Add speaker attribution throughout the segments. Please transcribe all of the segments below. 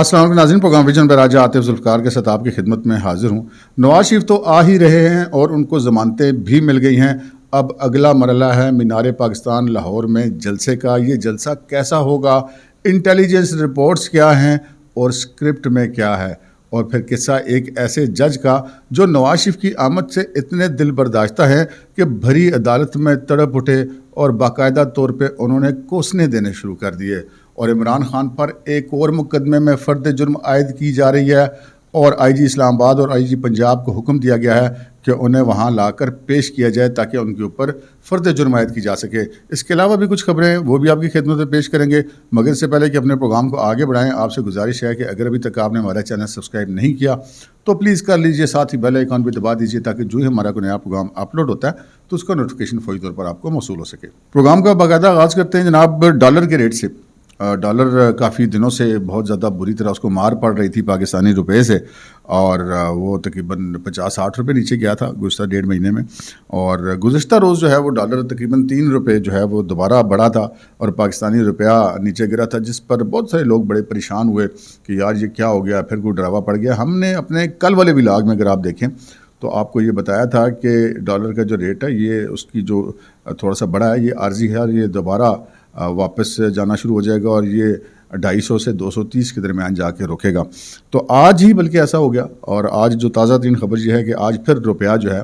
Speaker 1: السلام علیکم ناظرین، پروگرام ویژن پر آج عاطف ذوالفقار کے ساتھ آپ کی خدمت میں حاضر ہوں۔ نواز شریف تو آ ہی رہے ہیں اور ان کو ضمانتیں بھی مل گئی ہیں۔ اب اگلا مرحلہ ہے مینار پاکستان لاہور میں جلسے کا۔ یہ جلسہ کیسا ہوگا، انٹیلیجنس رپورٹس کیا ہیں اور اسکرپٹ میں کیا ہے، اور پھر قصہ ایک ایسے جج کا جو نواز شریف کی آمد سے اتنے دل برداشتہ ہیں کہ بھری عدالت میں تڑپ اٹھے اور باقاعدہ طور پہ انہوں نے کوسنے دینے شروع کر دیے، اور عمران خان پر ایک اور مقدمے میں فرد جرم عائد کی جا رہی ہے، اور آئی جی اسلام آباد اور آئی جی پنجاب کو حکم دیا گیا ہے کہ انہیں وہاں لا کر پیش کیا جائے تاکہ ان کے اوپر فرد جرم عائد کی جا سکے۔ اس کے علاوہ بھی کچھ خبریں ہیں، وہ بھی آپ کی خدمت میں پیش کریں گے، مگر اس سے پہلے کہ اپنے پروگرام کو آگے بڑھائیں، آپ سے گزارش ہے کہ اگر ابھی تک آپ نے ہمارا چینل سبسکرائب نہیں کیا تو پلیز کر لیجئے، ساتھ ہی بیل آئیکن بھی دبا دیجئے تاکہ جو ہی ہمارا کوئی نیا پروگرام اپلوڈ ہوتا ہے تو اس کا نوٹیفیکیشن فوری طور پر آپ کو موصول ہو سکے۔ پروگرام کا باقاعدہ آغاز کرتے ہیں جناب ڈالر کے ریٹ سے۔ ڈالر کافی دنوں سے بہت زیادہ بری طرح اس کو مار پڑ رہی تھی پاکستانی روپے سے، اور وہ تقریباً 50-60 روپے نیچے گیا تھا گزشتہ 1.5 مہینے میں، اور گزشتہ روز جو ہے وہ ڈالر تقریباً 3 روپے جو ہے وہ دوبارہ بڑھا تھا اور پاکستانی روپیہ نیچے گرا تھا، جس پر بہت سارے لوگ بڑے پریشان ہوئے کہ یار یہ کیا ہو گیا، پھر کوئی ڈراوا پڑ گیا۔ ہم نے اپنے کل والے ولاگ میں اگر آپ دیکھیں تو آپ کو یہ بتایا تھا کہ ڈالر کا جو ریٹ ہے یہ اس کی جو تھوڑا سا بڑا ہے، یہ عارضی ہے اور یہ دوبارہ واپس جانا شروع ہو جائے گا، اور یہ 250 سے 230 کے درمیان جا کے رکے گا۔ تو آج ہی بلکہ ایسا ہو گیا، اور آج جو تازہ ترین خبر یہ ہے کہ آج پھر روپیہ جو ہے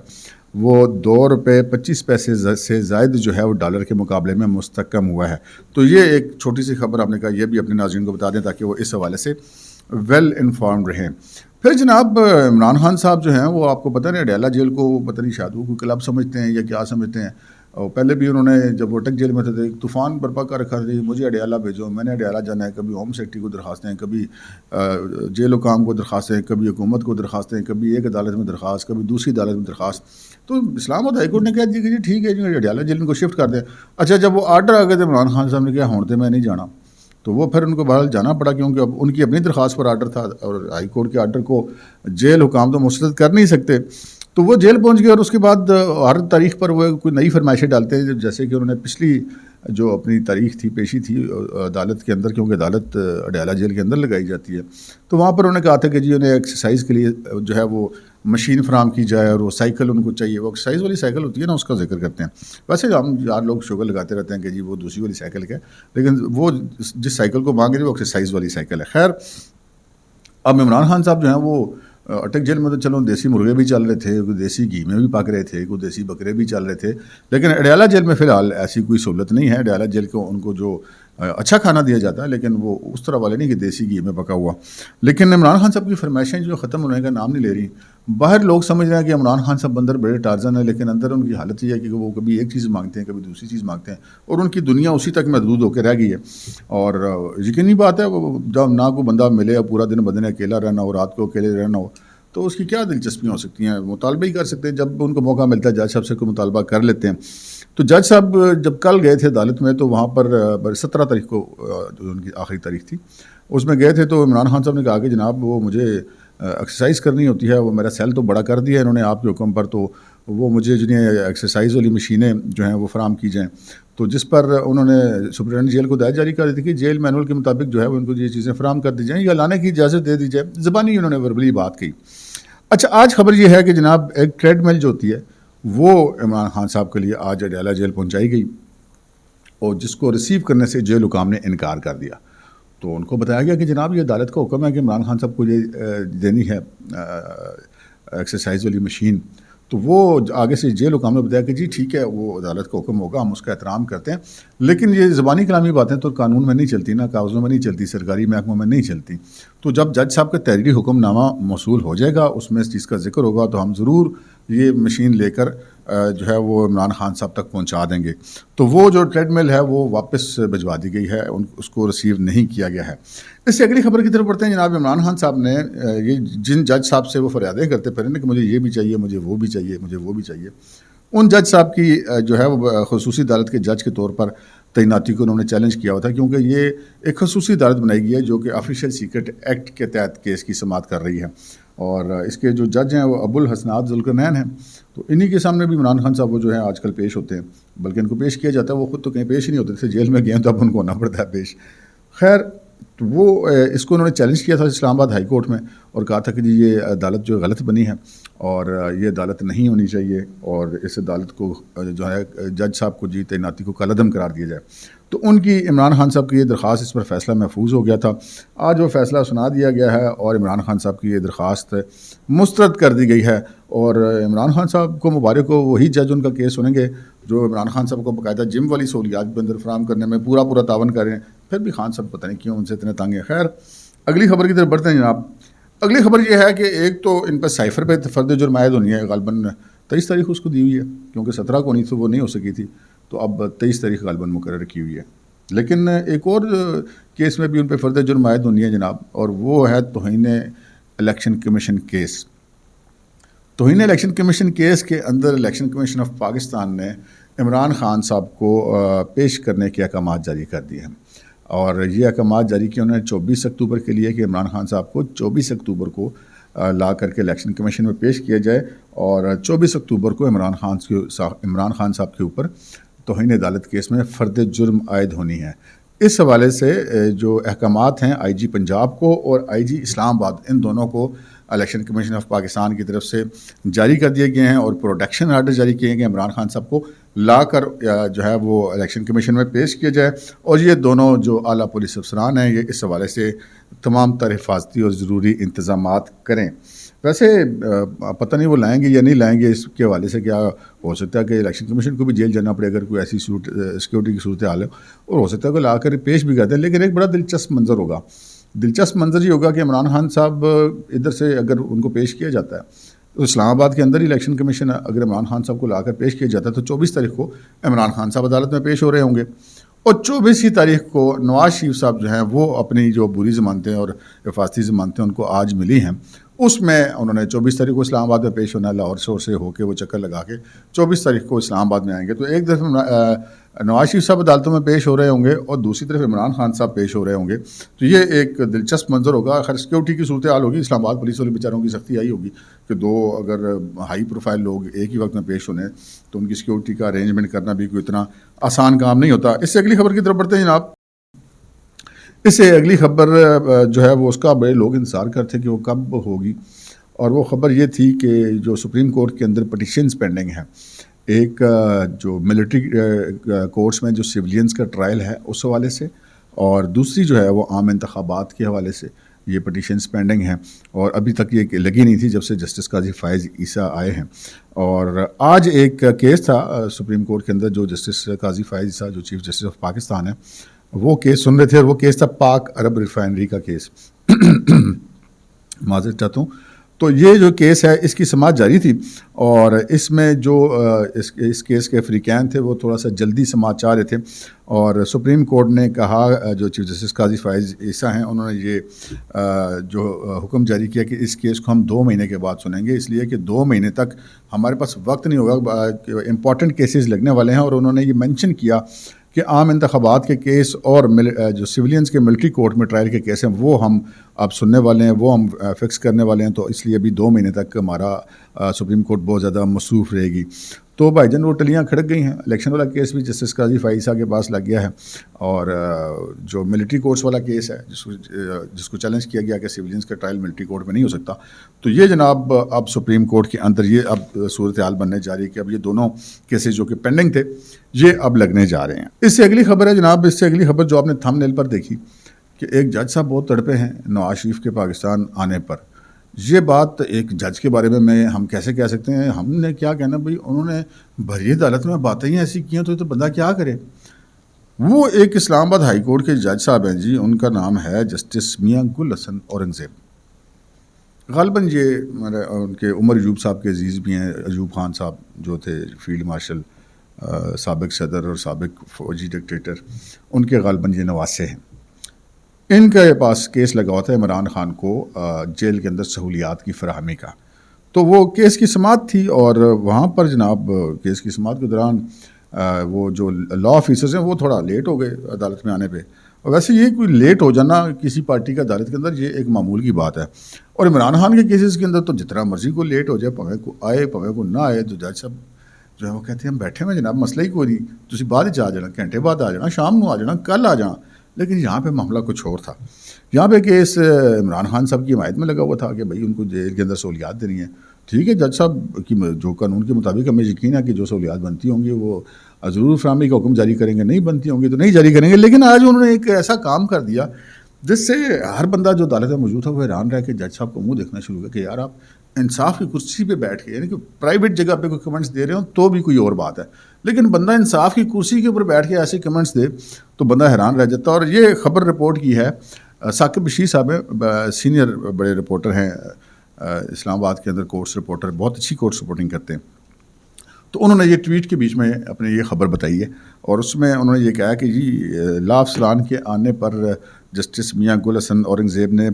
Speaker 1: وہ 2 روپے 25 پیسے سے زائد جو ہے وہ ڈالر کے مقابلے میں مستحکم ہوا ہے۔ تو یہ ایک چھوٹی سی خبر آپ نے کہا یہ بھی اپنے ناظرین کو بتا دیں تاکہ وہ اس حوالے سے ویل انفارمڈ رہیں۔ پھر جناب عمران خان صاحب جو ہیں وہ آپ کو پتہ نہیں اڈیالہ جیل کو پتہ نہیں شاید وہ کوئی کلب سمجھتے ہیں یا کیا سمجھتے ہیں، اور پہلے بھی انہوں نے جب وہ اٹک جیل میں تھے ایک طوفان برپا کر رکھا تھا، مجھے اڈیالہ بھیجو، میں نے اڈیالہ جانا ہے، کبھی ہوم سیکرٹری کو درخواستیں، کبھی جیل حکام کو درخواستیں، کبھی حکومت کو درخواستیں، کبھی ایک عدالت میں درخواست، کبھی دوسری عدالت میں درخواست۔ تو اسلام آباد ہائی کورٹ نے کہا کہ جی ٹھیک ہے جی اڈیالہ جیل کو شفٹ کر دیں۔ اچھا جب وہ آرڈر آ گئے تھے عمران خان صاحب نے کہا ہونتے میں نہیں جانا، تو وہ پھر ان کو بہرحال جانا پڑا کیونکہ اب ان کی اپنی درخواست پر آرڈر تھا، اور ہائی کورٹ کے آرڈر کو جیل حکام تو مسترد کر نہیں سکتے۔ تو وہ جیل پہنچ گئے، اور اس کے بعد ہر تاریخ پر وہ کوئی نئی فرمائشیں ڈالتے ہیں، جیسے کہ انہوں نے پچھلی جو اپنی تاریخ تھی پیشی تھی عدالت کے اندر، کیونکہ عدالت اڈیالہ جیل کے اندر لگائی جاتی ہے، تو وہاں پر انہوں نے کہا تھا کہ جی انہیں ایکسرسائز کے لیے جو ہے وہ مشین فراہم کی جائے، اور وہ سائیکل ان کو چاہیے، وہ ایکسرسائز والی سائیکل ہوتی ہے نا، اس کا ذکر کرتے ہیں۔ ویسے ہم یار لوگ شوگر لگاتے رہتے ہیں کہ جی وہ دوسری والی سائیکل ہے، لیکن وہ جس سائیکل کو مانگ رہے وہ ایکسرسائز والی سائیکل ہے۔ خیر اب عمران خان صاحب جو ہیں وہ اٹک جیل میں تو چلو دیسی مرغے بھی چل رہے تھے، کوئی دیسی گھی میں بھی پک رہے تھے، کوئی دیسی بکرے بھی چل رہے تھے، لیکن اڈیالہ جیل میں فی الحال ایسی کوئی سہولت نہیں ہے۔ اڈیالہ جیل کو ان کو جو اچھا کھانا دیا جاتا ہے، لیکن وہ اس طرح والے نہیں کہ دیسی گھی میں پکا ہوا۔ لیکن عمران خان صاحب کی فرمائشیں جو ختم ہونے کا نام نہیں لے رہی، باہر لوگ سمجھ رہے ہیں کہ عمران خان صاحب اندر بڑے ٹارزن ہیں، لیکن اندر ان کی حالت یہ ہے کہ وہ کبھی ایک چیز مانگتے ہیں، کبھی دوسری چیز مانگتے ہیں، اور ان کی دنیا اسی تک محدود ہو کے رہ گئی ہے۔ اور یقینی بات ہے وہ جب نہ کوئی بندہ ملے اور پورا دن بدن اکیلا رہنا ہو، رات کو اکیلے رہنا ہو، تو اس کی کیا دلچسپیاں ہو سکتی ہیں؟ مطالبہ ہی کر سکتے ہیں، جب ان کو موقع ملتا ہے جج صاحب سے کوئی مطالبہ کر لیتے ہیں۔ تو جج صاحب جب کل گئے تھے عدالت میں تو وہاں پر 17 تاریخ کو جو ان کی آخری تاریخ تھی اس میں گئے تھے، تو عمران خان صاحب نے کہا کہ جناب وہ مجھے ایکسرسائز کرنی ہوتی ہے، وہ میرا سیل تو بڑا کر دیا ہے انہوں نے آپ کے حکم پر، تو وہ مجھے جنہیں ایکسرسائز والی مشینیں جو ہیں وہ فراہم کی جائیں، تو جس پر انہوں نے سپرنٹینڈنٹ جیل کو ہدایت جاری کر دی تھی کہ جیل مینول کے مطابق جو ہے وہ ان کو یہ چیزیں فراہم کر دی جائیں یا لانے کی اجازت دے دی جائے۔ زبانی انہوں نے وربلی بات کہی۔ اچھا آج خبر یہ ہے کہ جناب ایک ٹریڈ مل جو ہوتی ہے وہ عمران خان صاحب کے لیے آج اڈیالہ جیل پہنچائی گئی، اور جس کو ریسیو کرنے سے جیل حکام نے انکار کر دیا۔ تو ان کو بتایا گیا کہ جناب یہ عدالت کا حکم ہے کہ عمران خان صاحب کو یہ دینی ہے ایکسرسائز والی مشین، تو وہ آگے سے جیل حکام نے بتایا کہ جی ٹھیک ہے وہ عدالت کا حکم ہوگا، ہم اس کا احترام کرتے ہیں، لیکن یہ زبانی کلامی باتیں تو قانون میں نہیں چلتی، نہ کاغذوں میں نہیں چلتی، سرکاری محکموں میں نہیں چلتی۔ تو جب جج صاحب کا تحریری حکم نامہ موصول ہو جائے گا، اس میں اس چیز کا ذکر ہوگا، تو ہم ضرور یہ مشین لے کر جو ہے وہ عمران خان صاحب تک پہنچا دیں گے۔ تو وہ جو ٹریڈ مل ہے وہ واپس بھجوا دی گئی ہے، اس کو ریسیو نہیں کیا گیا ہے۔ اس سے اگلی خبر کی طرف بڑھتے ہیں جناب۔ عمران خان صاحب نے یہ جن جج صاحب سے وہ فریادیں کرتے پھرے نا کہ مجھے یہ بھی چاہیے، مجھے وہ بھی چاہیے، مجھے وہ بھی چاہیے، ان جج صاحب کی جو ہے وہ خصوصی عدالت کے جج کے طور پر تعیناتی کو انہوں نے چیلنج کیا ہوا تھا، کیونکہ یہ ایک خصوصی عدالت بنائی گئی ہے جو کہ آفیشیل سیکرٹ ایکٹ کے تحت کیس کی سماعت کر رہی ہے، اور اس کے جو جج ہیں وہ ابو الحسنات ذوالقرنین ہیں۔ تو انہی کے سامنے بھی عمران خان صاحب وہ جو ہیں آج کل پیش ہوتے ہیں، بلکہ ان کو پیش کیا جاتا ہے، وہ خود تو کہیں پیش ہی نہیں ہوتے تھے، جیل میں گئے ہیں تو اب ان کو ہونا پڑتا ہے پیش۔ خیر تو وہ اس کو انہوں نے چیلنج کیا تھا اسلام آباد ہائی کورٹ میں اور کہا تھا کہ جی یہ عدالت جو غلط بنی ہے اور یہ عدالت نہیں ہونی چاہیے اور اس عدالت کو جو ہے جج صاحب کو جی تعیناتی کو کالعدم قرار دیا جائے. تو ان کی عمران خان صاحب کی یہ درخواست، اس پر فیصلہ محفوظ ہو گیا تھا. آج وہ فیصلہ سنا دیا گیا ہے اور عمران خان صاحب کی یہ درخواست مسترد کر دی گئی ہے. اور عمران خان صاحب کو مبارک ہو، وہی جج ان کا کیس سنیں گے جو عمران خان صاحب کو باقاعدہ جم والی سہولیات بھی اندر فراہم کرنے میں پورا تعاون کر رہے ہیں. پھر بھی خان صاحب پتہ نہیں کیوں ان سے اتنے تنگ ہیں. خیر اگلی خبر کی طرف بڑھتے ہیں جناب. اگلی خبر یہ ہے کہ ایک تو ان پر سائفر پہ فرد جرم عائد ہونی ہے، غالباً 23 تاریخ اس کو دی ہوئی ہے کیونکہ 17 کو نہیں تو وہ نہیں ہو سکی تھی، تو اب 23 تاریخ غالباً مقرر کی ہوئی ہے. لیکن ایک اور کیس میں بھی ان پہ فرد جرم عائد ہونی ہے جناب، اور وہ ہے توہین الیکشن کمیشن کیس. توہین الیکشن کمیشن کیس کے اندر الیکشن کمیشن آف پاکستان نے عمران خان صاحب کو پیش کرنے کے احکامات جاری کر دیے ہیں. اور یہ احکامات جاری کیے انہوں نے 24 اکتوبر کے لیے کہ عمران خان صاحب کو 24 اکتوبر کو لا کر کے الیکشن کمیشن میں پیش کیا جائے اور 24 اکتوبر کو عمران خان صاحب کے اوپر توہین عدالت کیس میں فرد جرم عائد ہونی ہے. اس حوالے سے جو احکامات ہیں آئی جی پنجاب کو اور آئی جی اسلام آباد، ان دونوں کو الیکشن کمیشن آف پاکستان کی طرف سے جاری کر دیے گئے ہیں اور پروٹیکشن آرڈر جاری کیے ہیں کہ عمران خان صاحب کو لا کر جو ہے وہ الیکشن کمیشن میں پیش کیا جائے. اور یہ دونوں جو اعلیٰ پولیس افسران ہیں یہ اس حوالے سے تمام تر حفاظتی اور ضروری انتظامات کریں. ویسے پتہ نہیں وہ لائیں گے یا نہیں لائیں گے، اس کے حوالے سے کیا ہو سکتا ہے کہ الیکشن کمیشن کو بھی جیل جانا پڑے اگر کوئی ایسی سیکورٹی کی صورت حال ہے، اور ہو سکتا ہے کہ لا کر پیش بھی کرتے ہیں. لیکن ایک بڑا دلچسپ منظر ہوگا. دلچسپ منظر یہ ہوگا کہ عمران خان صاحب ادھر سے اگر ان کو پیش کیا جاتا ہے تو اسلام آباد کے اندر ہی الیکشن کمیشن اگر عمران خان صاحب کو لا کر پیش کیا جاتا ہے تو 24 تاریخ کو عمران خان صاحب عدالت میں پیش ہو رہے ہوں گے، اور 24 تاریخ کو نواز شریف صاحب جو ہیں وہ اپنی جو بری ضمانتیں اور حفاظتی ضمانتیں ان کو آج ملی ہیں، اس میں انہوں نے 24 تاریخ کو اسلام آباد میں پیش ہونا ہے. لاہور شور سے ہو کے وہ چکر لگا کے 24 تاریخ کو اسلام آباد میں آئیں گے. تو ایک طرف نواز شریف صاحب عدالتوں میں پیش ہو رہے ہوں گے اور دوسری طرف عمران خان صاحب پیش ہو رہے ہوں گے. تو یہ ایک دلچسپ منظر ہوگا. خیر سیکورٹی کی صورتحال ہوگی، اسلام آباد پولیس والے بیچاروں کی سختی آئی ہوگی کہ دو اگر ہائی پروفائل لوگ ایک ہی وقت میں پیش ہونے تو ان کی سیکورٹی کا ارینجمنٹ کرنا بھی کوئی اتنا آسان کام نہیں ہوتا. اس سے اگلی خبر کی طرف بڑھتے ہیں جناب. اس سے اگلی خبر جو ہے وہ اس کا بڑے لوگ انتظار کرتے کہ وہ کب ہوگی، اور وہ خبر یہ تھی کہ جو سپریم کورٹ کے اندر پٹیشنز پینڈنگ ہیں، ایک جو ملٹری کورٹس میں جو سیولینز کا ٹرائل ہے اس حوالے سے، اور دوسری جو ہے وہ عام انتخابات کے حوالے سے یہ پٹیشنز پینڈنگ ہیں، اور ابھی تک یہ لگی نہیں تھی جب سے جسٹس قاضی فائز عیسیٰ آئے ہیں. اور آج ایک کیس تھا سپریم کورٹ کے اندر جو جسٹس قاضی فائز عیسیٰ جو چیف جسٹس آف پاکستان ہے وہ کیس سن رہے تھے، اور وہ کیس تھا پاک عرب ریفائنری کا کیس. معذرت چاہتا ہوں. تو یہ جو کیس ہے اس کی سماعت جاری تھی، اور اس میں جو اس کیس کے فریقین تھے وہ تھوڑا سا جلدی سماعت چاہ رہے تھے، اور سپریم کورٹ نے کہا، جو چیف جسٹس قاضی فائز عیسیٰ ہیں انہوں نے یہ جو حکم جاری کیا کہ اس کیس کو ہم 2 مہینے کے بعد سنیں گے، اس لیے کہ 2 مہینے تک ہمارے پاس وقت نہیں ہوگا، امپورٹنٹ کیسز لگنے والے ہیں. اور انہوں نے یہ مینشن کیا کہ عام انتخابات کے کیس اور جو سیولینز کے ملٹری کورٹ میں ٹرائل کے کیس ہیں وہ ہم اب سننے والے ہیں، وہ ہم فکس کرنے والے ہیں. تو اس لیے ابھی 2 مہینے تک ہمارا سپریم کورٹ بہت زیادہ مصروف رہے گی. تو بھائی جان وہ ٹلیاں کھڑک گئی ہیں. الیکشن والا کیس بھی جسٹس قاضی فائز عیسیٰ کے پاس لگ گیا ہے، اور جو ملٹری کورٹس والا کیس ہے جس کو چیلنج کیا گیا کہ سیولینز کا ٹرائل ملٹری کورٹ میں نہیں ہو سکتا، تو یہ جناب اب سپریم کورٹ کے اندر یہ اب صورتحال بننے جا رہی ہے کہ اب یہ دونوں کیسز جو کہ پینڈنگ تھے یہ اب لگنے جا رہے ہیں. اس سے اگلی خبر ہے جناب، اس سے اگلی خبر جو آپ نے تھم نیل پر دیکھی کہ ایک جج صاحب بہت تڑپے ہیں نواز شریف کے پاکستان آنے پر. یہ بات ایک جج کے بارے میں ہم کیسے کہہ سکتے ہیں؟ ہم نے کیا کہنا بھائی، انہوں نے بھری عدالت میں باتیں ہی ایسی کی ہیں تو بندہ کیا کرے. وہ ایک اسلام آباد ہائی کورٹ کے جج صاحب ہیں جی، ان کا نام ہے جسٹس میاں گل حسن اورنگزیب. غالباً یہ ان کے عمر ایوب صاحب کے عزیز بھی ہیں. ایوب خان صاحب جو تھے فیلڈ مارشل، سابق صدر اور سابق فوجی ڈکٹیٹر، ان کے غالباً یہ نواسے ہیں. ان کے پاس کیس لگا ہوا تھا عمران خان کو جیل کے اندر سہولیات کی فراہمی کا. تو وہ کیس کی سماعت تھی، اور وہاں پر جناب کیس کی سماعت کے دوران وہ جو لا آفیسرز ہیں وہ تھوڑا لیٹ ہو گئے عدالت میں آنے پہ. اور ویسے یہ کوئی لیٹ ہو جانا کسی پارٹی کا عدالت کے اندر یہ ایک معمول کی بات ہے. اور عمران خان کے کیسز کے اندر تو جتنا مرضی کو لیٹ ہو جائے، پویں کو آئے پویں کو نہ آئے، تو جج صاحب جو ہے وہ کہتے ہیں ہم بیٹھے ہوئے جناب، مسئلہ ہی کوئی نہیں، تسی بعد ہی آ جانا، گھنٹے بعد آ جانا، شام کو آ جانا، کل آ جانا. لیکن یہاں پہ معاملہ کچھ اور تھا. یہاں پہ کیس عمران خان صاحب کی حمایت میں لگا ہوا تھا کہ بھائی ان کو جیل کے اندر سہولیات دینی ہیں. ٹھیک ہے جج صاحب کی جو قانون کے مطابق ہمیں یقین ہے کہ جو سہولیات بنتی ہوں گی وہ ضرور فراہمی کا حکم جاری کریں گے, نہیں بنتی ہوں گی تو نہیں جاری کریں گے. لیکن آج انہوں نے ایک ایسا کام کر دیا جس سے ہر بندہ جو عدالت میں موجود تھا وہ حیران رہ کے جج صاحب کو منہ دیکھنا شروع کیا کہ یار آپ انصاف کی کرسی پہ بیٹھ کے, یعنی کہ پرائیویٹ جگہ پہ کوئی کمنٹس دے رہے ہوں تو بھی کوئی اور بات ہے, لیکن بندہ انصاف کی کرسی کے اوپر بیٹھ کے ایسے کمنٹس دے تو بندہ حیران رہ جاتا. اور یہ خبر رپورٹ کی ہے ثاقب بشیر صاحب ہیں, سینئر بڑے رپورٹر ہیں اسلام آباد کے اندر, کورٹس رپورٹر, بہت اچھی کورٹس رپورٹنگ کرتے ہیں. تو انہوں نے یہ ٹویٹ کے بیچ میں اپنے یہ خبر بتائی ہے اور اس میں انہوں نے یہ کہا کہ جی لا افسران کے آنے پر جسٹس میاں گل حسن اورنگزیب نے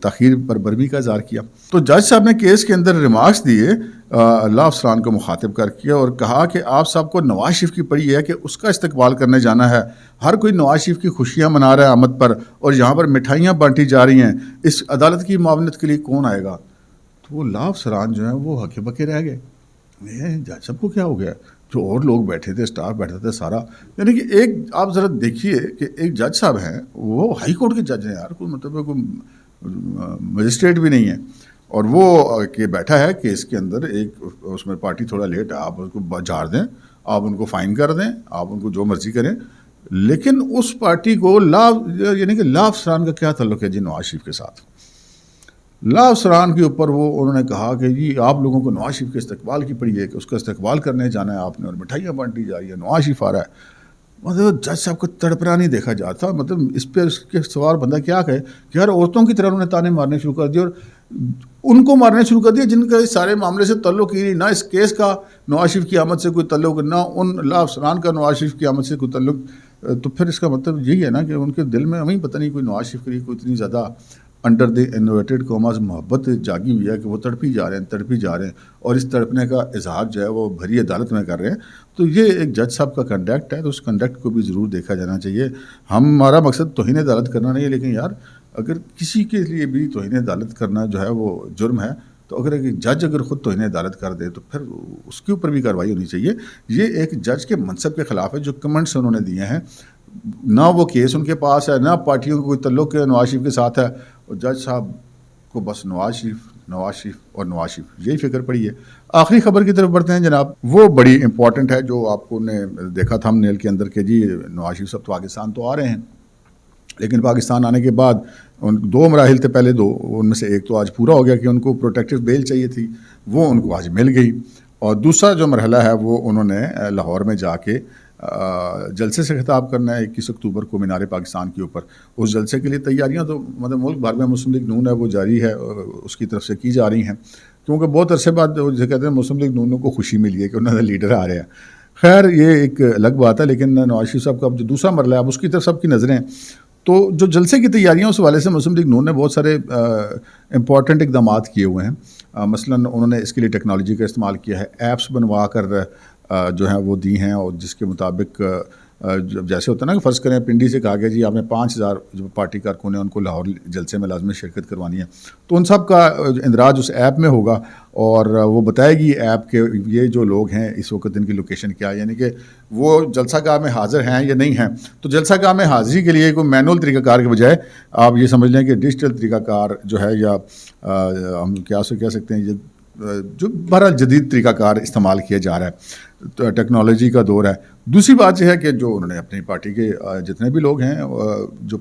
Speaker 1: تاخیر پر برہمی کا اظہار کیا. تو جج صاحب نے کیس کے اندر ریمارکس دیے لا افسران کو مخاطب کر کے اور کہا کہ آپ صاحب کو نواز شریف کی پڑی ہے کہ اس کا استقبال کرنے جانا ہے. ہر کوئی نواز شریف کی خوشیاں منا رہا ہے آمد پر اور یہاں پر مٹھائیاں بانٹی جا رہی ہیں, اس عدالت کی معاونت کے لیے کون آئے گا؟ تو وہ لا افسران جو ہیں وہ ہکے بکے رہ گئے. جج صاحب کو کیا ہو گیا؟ جو اور لوگ بیٹھے تھے, اسٹاف بیٹھا تھا سارا, یعنی کہ ایک آپ ذرا دیکھیے کہ ایک جج صاحب ہیں وہ ہائی کورٹ کے جج ہیں یار, کوئی مطلب کوئی مجسٹریٹ بھی نہیں ہے, اور وہ کہ بیٹھا ہے کیس کے اندر, ایک اس میں پارٹی تھوڑا لیٹ ہے, آپ اس کو جھاڑ دیں, آپ ان کو فائن کر دیں, آپ ان کو جو مرضی کریں, لیکن اس پارٹی کو یعنی کہ لا افسران کا کیا تعلق ہے جی نواز شریف کے ساتھ؟ لا افسران کے اوپر وہ انہوں نے کہا کہ جی آپ لوگوں کو نواز شریف کے استقبال کی پڑی ہے کہ اس کا استقبال کرنے جانا ہے آپ نے, اور مٹھائیاں بانٹی جا رہی ہے, نواز شریف آ رہا ہے. مطلب جج صاحب کو تڑپنا نہیں دیکھا جاتا. مطلب اس پہ اس کے سوال بندہ کیا کہے کہ یار عورتوں کی طرح انہوں نے تانے مارنے شروع کر دیے, اور ان کو مارنے شروع کر دیا جن کا اس سارے معاملے سے تعلق ہی نہیں, نہ اس کیس کا نواز شریف کی آمد سے کوئی تعلق, نہ ان لا افسران کا نواز شریف کی آمد سے کوئی تعلق. تو پھر اس کا مطلب یہی ہے نا کہ ان کے دل میں ہمیں پتہ نہیں کوئی نواز شریف کے لیے کوئی اتنی زیادہ انڈر دی انویٹڈ کوماز محبت جاگی ہوئی ہے کہ وہ تڑپی جا رہے ہیں, اور اس تڑپنے کا اظہار جو ہے وہ بھری عدالت میں کر رہے ہیں. تو یہ ایک جج صاحب کا کنڈکٹ ہے, تو اس کنڈکٹ کو بھی ضرور دیکھا جانا چاہیے. ہمارا مقصد توہین عدالت کرنا نہیں ہے, لیکن یار اگر کسی کے لیے بھی توہین عدالت کرنا جو ہے وہ جرم ہے, تو اگر ایک جج اگر خود توہین عدالت کر دے تو پھر اس کے اوپر بھی کارروائی ہونی چاہیے. یہ ایک جج کے منصب کے خلاف ہے. جو کمنٹس انہوں نے دیے ہیں, نہ وہ کیس ان کے پاس ہے, نہ پارٹیوں کا کوئی تعلق ہے نواز شریف کے ساتھ ہے, اور جج صاحب کو بس نواز شریف یہی فکر پڑی ہے. آخری خبر کی طرف بڑھتے ہیں جناب, وہ بڑی امپورٹنٹ ہے جو آپ کو نے دیکھا تھا ہم نیل کے اندر کہ جی نواز شریف صاحب تو پاکستان تو آ رہے ہیں, لیکن پاکستان آنے کے بعد ان دو مراحل تھے, پہلے دو, ان میں سے ایک تو آج پورا ہو گیا کہ ان کو پروٹیکٹیو بیل چاہیے تھی, وہ ان کو آج مل گئی, اور دوسرا جو مرحلہ ہے وہ انہوں نے لاہور میں جا کے جلسے سے خطاب کرنا ہے 21 اکتوبر کو مینار پاکستان کے اوپر. اس جلسے کے لیے تیاریاں تو مطلب ملک بھر میں مسلم لیگ نون ہے وہ جاری ہے, اس کی طرف سے کی جا رہی ہیں, کیونکہ بہت عرصے بعد جسے کہتے ہیں مسلم لیگ نون کو خوشی ملی ہے کہ انہوں نے لیڈر آ رہے ہیں. خیر یہ ایک الگ بات ہے, لیکن نواز شریف صاحب کا اب جو دوسرا مرحلہ ہے اب اس کی طرف سب کی نظریں. تو جو جلسے کی تیاریاں اس حوالے سے مسلم لیگ نون نے بہت سارے امپورٹنٹ اقدامات کیے ہوئے ہیں. مثلاً انہوں نے اس کے لیے ٹیکنالوجی کا استعمال کیا ہے, ایپس بنوا کر جو ہیں وہ دی ہیں, اور جس کے مطابق جیسے ہوتا ہے نا کہ فرض کریں پنڈی سے کہا گیا جی آپ نے 5000 جو پارٹی کارکن ہیں ان کو لاہور جلسے میں لازمی شرکت کروانی ہے, تو ان سب کا اندراج اس ایپ میں ہوگا, اور وہ بتائے گی ایپ کے یہ جو لوگ ہیں اس وقت ان کی لوکیشن کیا ہے, یعنی کہ وہ جلسہ گاہ میں حاضر ہیں یا نہیں ہیں. تو جلسہ گاہ میں حاضری کے لیے کوئی مینول طریقہ کار کے بجائے آپ یہ سمجھ لیں کہ ڈیجیٹل طریقہ کار جو ہے, یا ہم کیا کہہ سکتے ہیں, یہ جو بہرحال جدید طریقہ کار استعمال کیا جا رہا ہے, ٹیکنالوجی کا دور ہے. دوسری بات یہ ہے کہ جو انہوں نے اپنی پارٹی کے جتنے بھی لوگ ہیں جو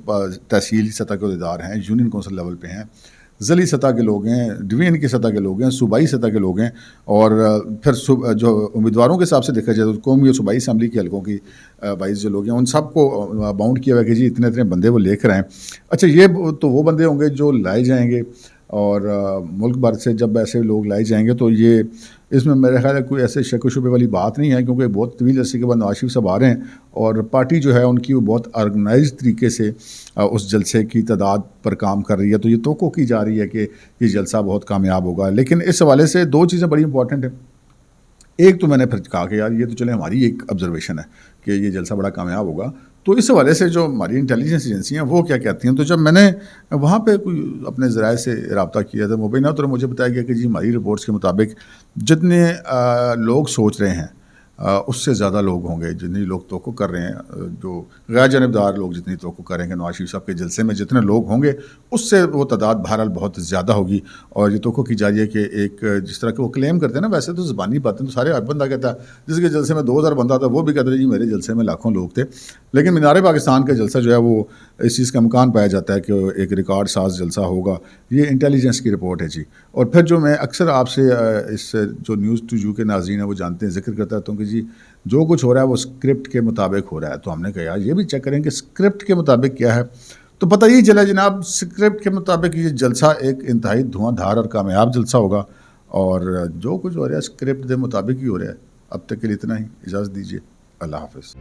Speaker 1: تحصیل سطح کے عہدیدار ہیں, یونین کونسل لیول پہ ہیں, ضلعی سطح کے لوگ ہیں, ڈویژن کی سطح کے لوگ ہیں, صوبائی سطح کے لوگ ہیں, اور پھر جو امیدواروں کے حساب سے دیکھا جائے تو قومی اور صوبائی اسمبلی کے حلقوں کی وائز جو لوگ ہیں ان سب کو باؤنڈ کیا ہوا ہے کہ جی اتنے اتنے بندے وہ لے کر آئیں. اچھا یہ تو وہ بندے ہوں گے جو لائے جائیں گے, اور ملک بھر سے جب ایسے لوگ لائے جائیں گے تو یہ اس میں میرا خیال ہے کوئی ایسے شک و شبے والی بات نہیں ہے, کیونکہ بہت طویل عرصے کے بعد نواز شریف صاحب آ رہے ہیں, اور پارٹی جو ہے ان کی وہ بہت آرگنائز طریقے سے اس جلسے کی تعداد پر کام کر رہی ہے. تو یہ توقع کی جا رہی ہے کہ یہ جلسہ بہت کامیاب ہوگا. لیکن اس حوالے سے دو چیزیں بڑی امپورٹنٹ ہیں. ایک تو میں نے پھر کہا کہ یار یہ تو چلے ہماری ایک آبزرویشن ہے کہ یہ جلسہ بڑا کامیاب ہوگا, تو اس حوالے سے جو ہماری انٹیلیجنس ایجنسی ہیں وہ کیا کہتی ہیں. تو جب میں نے وہاں پہ کوئی اپنے ذرائع سے رابطہ کیا تھا مبینہ, تو مجھے بتایا گیا کہ جی ہماری رپورٹس کے مطابق جتنے لوگ سوچ رہے ہیں اس سے زیادہ لوگ ہوں گے جتنے لوگ توقع کر رہے ہیں، جو غیر جانبدار لوگ جتنی توقع کریں گے نواز شریف صاحب کے جلسے میں جتنے لوگ ہوں گے اس سے وہ تعداد بہرحال بہت زیادہ ہوگی. اور یہ توقع کی جا رہی ہے کہ ایک جس طرح کہ وہ کلیم کرتے ہیں نا، ویسے تو زبانی باتیں تو سارے ہر بندہ کہتا ہے، جس کے جلسے میں 2000 بندہ تھا وہ بھی کہتے ہیں جی میرے جلسے میں لاکھوں لوگ تھے. لیکن مینار پاکستان کا جلسہ جو ہے وہ اس چیز کا امکان پایا جاتا ہے کہ ایک ریکارڈ ساز جلسہ ہوگا. یہ انٹیلیجنس کی رپورٹ ہے جی. اور پھر جو میں اکثر آپ سے اس جو نیوز ٹو یو کے ناظرین ہیں وہ جانتے ہیں، ذکر کرتا ہوں کہ جی جو کچھ ہو رہا ہے وہ اسکرپٹ کے مطابق ہو رہا ہے. تو ہم نے کہا یار یہ بھی چیک کریں کہ اسکرپٹ کے مطابق کیا ہے. تو پتہ یہی چلا جناب اسکرپٹ کے مطابق یہ جلسہ ایک انتہائی دھواں دھار اور کامیاب جلسہ ہوگا، اور جو کچھ ہو رہا ہے اسکرپٹ کے مطابق ہی ہو رہا ہے. اب تک کے لیے اتنا ہی، اجازت دیجیے، اللہ حافظ.